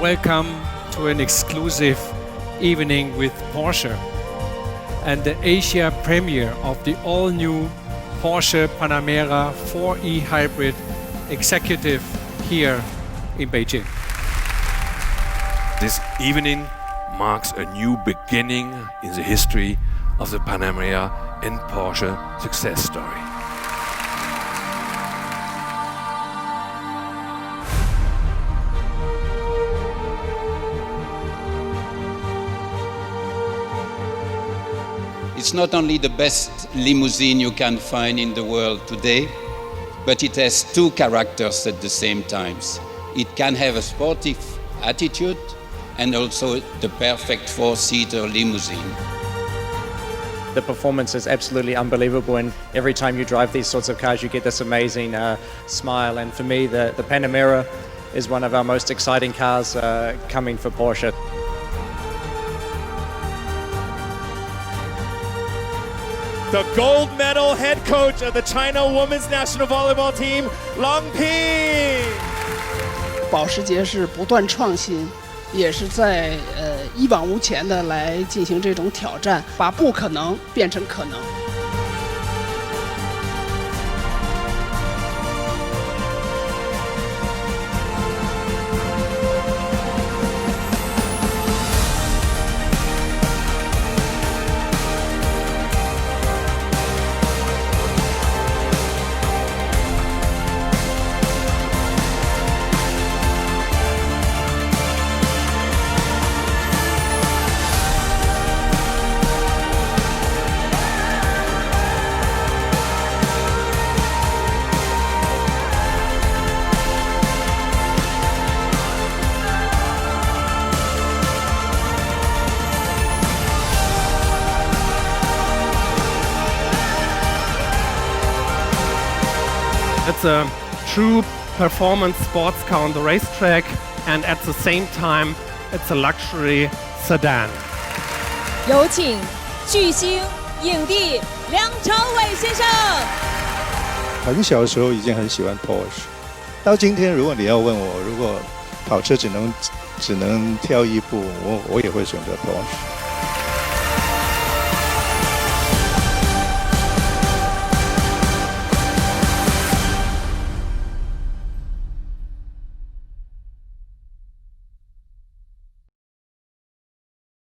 welcome to an exclusive evening with Porsche and the Asia premiere of the all-new Porsche Panamera 4E Hybrid Executive here in Beijing. This evening marks a new beginning in the history of the Panamera and Porsche success story. It's not only the best limousine you can find in the world today, but it has two characters at the same time. It can have a sportive attitude and also the perfect four-seater limousine. The performance is absolutely unbelievable, and every time you drive these sorts of cars you get this amazing smile, and for me the Panamera is one of our most exciting cars coming for Porsche. The gold medal head coach of the China women's national volleyball team, Lang Ping. 保时捷是不断创新，也是在一往无前的来进行这种挑战，把不可能变成可能。It's a true performance sports car on the racetrack, and at the same time, it's a luxury sedan. 有请巨星影帝梁朝伟先生。很小的时候已经很喜欢 Porsche， 到今天如果你要问我，如果跑车只能挑一部，我也会选择 Porsche。